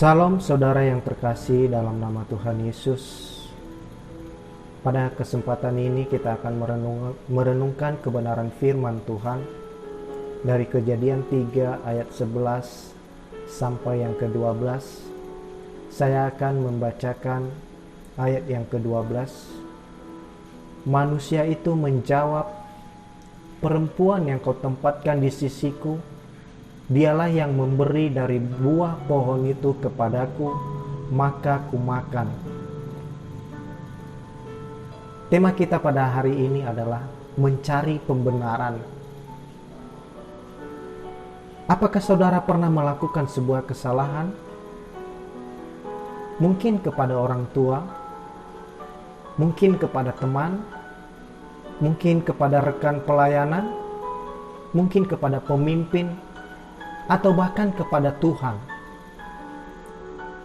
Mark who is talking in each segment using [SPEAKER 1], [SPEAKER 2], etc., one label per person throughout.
[SPEAKER 1] Salam saudara yang terkasih dalam nama Tuhan Yesus. Pada kesempatan ini kita akan merenungkan kebenaran firman Tuhan dari Kejadian 3 ayat 11 sampai yang ke-12. Saya akan membacakan ayat yang ke-12. Manusia itu menjawab, "Perempuan yang kau tempatkan di sisiku, dialah yang memberi dari buah pohon itu kepadaku, maka kumakan." Tema kita pada hari ini adalah mencari pembenaran. Apakah saudara pernah melakukan sebuah kesalahan? Mungkin kepada orang tua, mungkin kepada teman, mungkin kepada rekan pelayanan, mungkin kepada pemimpin, atau bahkan kepada Tuhan.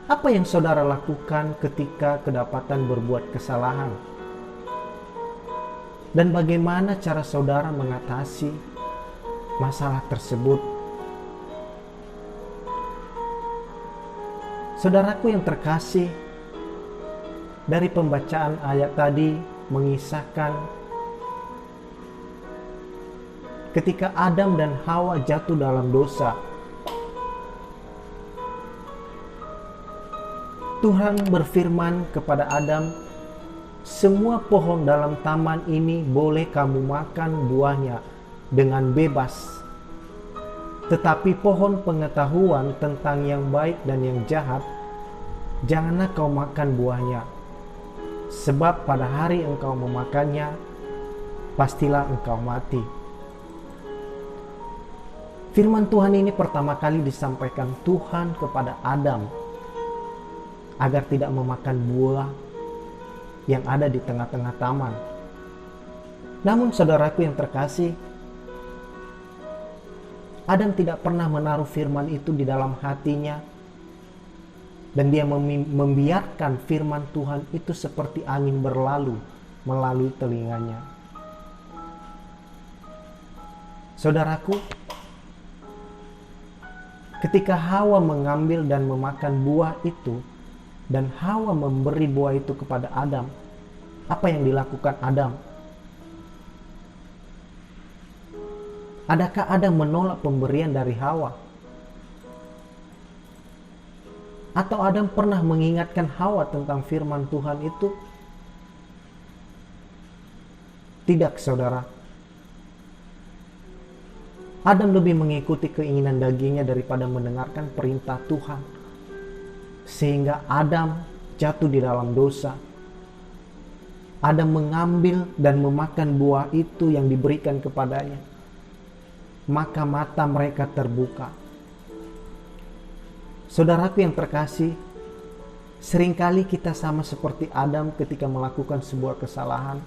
[SPEAKER 1] Apa yang saudara lakukan ketika kedapatan berbuat kesalahan? Dan bagaimana cara saudara mengatasi masalah tersebut? Saudaraku yang terkasih, dari pembacaan ayat tadi mengisahkan ketika Adam dan Hawa jatuh dalam dosa. Tuhan berfirman kepada Adam, "Semua pohon dalam taman ini boleh kamu makan buahnya dengan bebas. Tetapi pohon pengetahuan tentang yang baik dan yang jahat, janganlah kau makan buahnya. Sebab pada hari engkau memakannya, pastilah engkau mati." Firman Tuhan ini pertama kali disampaikan Tuhan kepada Adam agar tidak memakan buah yang ada di tengah-tengah taman. Namun saudaraku yang terkasih, Adam tidak pernah menaruh firman itu di dalam hatinya, dan dia membiarkan firman Tuhan itu seperti angin berlalu melalui telinganya. Saudaraku, ketika Hawa mengambil dan memakan buah itu, dan Hawa memberi buah itu kepada Adam, apa yang dilakukan Adam? Adakah Adam menolak pemberian dari Hawa? Atau Adam pernah mengingatkan Hawa tentang firman Tuhan itu? Tidak, saudara. Adam lebih mengikuti keinginan dagingnya daripada mendengarkan perintah Tuhan. Sehingga Adam jatuh di dalam dosa. Adam mengambil dan memakan buah itu yang diberikan kepadanya. Maka mata mereka terbuka. Saudaraku yang terkasih, seringkali kita sama seperti Adam ketika melakukan sebuah kesalahan.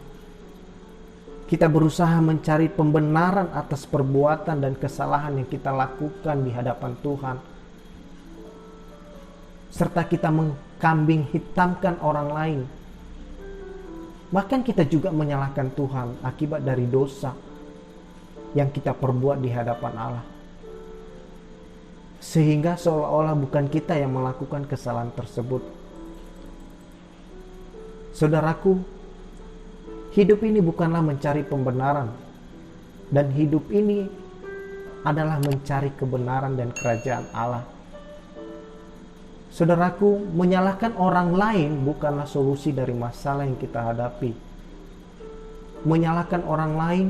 [SPEAKER 1] Kita berusaha mencari pembenaran atas perbuatan dan kesalahan yang kita lakukan di hadapan Tuhan. Serta kita mengkambing hitamkan orang lain. Bahkan kita juga menyalahkan Tuhan akibat dari dosa yang kita perbuat di hadapan Allah. Sehingga seolah-olah bukan kita yang melakukan kesalahan tersebut. Saudaraku, hidup ini bukanlah mencari pembenaran, dan hidup ini adalah mencari kebenaran dan kerajaan Allah. Saudaraku, menyalahkan orang lain bukanlah solusi dari masalah yang kita hadapi. Menyalahkan orang lain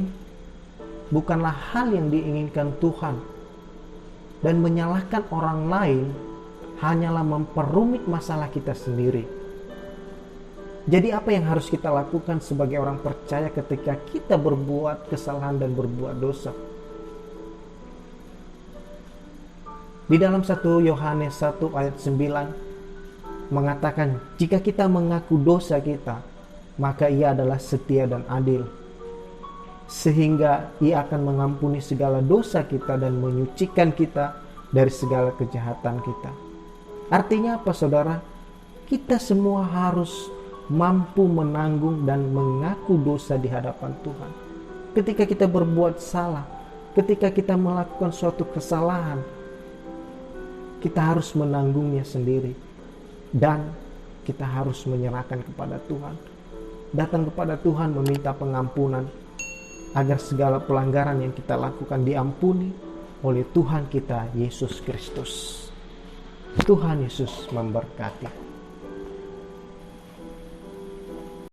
[SPEAKER 1] bukanlah hal yang diinginkan Tuhan. Dan menyalahkan orang lain hanyalah memperumit masalah kita sendiri. Jadi apa yang harus kita lakukan sebagai orang percaya ketika kita berbuat kesalahan dan berbuat dosa? Di dalam 1 Yohanes 1 ayat 9 mengatakan, jika kita mengaku dosa kita, maka Ia adalah setia dan adil, sehingga Ia akan mengampuni segala dosa kita dan menyucikan kita dari segala kejahatan kita. Artinya apa, saudara? Kita semua harus mampu menanggung dan mengaku dosa di hadapan Tuhan. Ketika kita berbuat salah, ketika kita melakukan suatu kesalahan, kita harus menanggungnya sendiri. Dan kita harus menyerahkan kepada Tuhan. Datang kepada Tuhan meminta pengampunan, agar segala pelanggaran yang kita lakukan diampuni oleh Tuhan kita Yesus Kristus. Tuhan Yesus memberkati.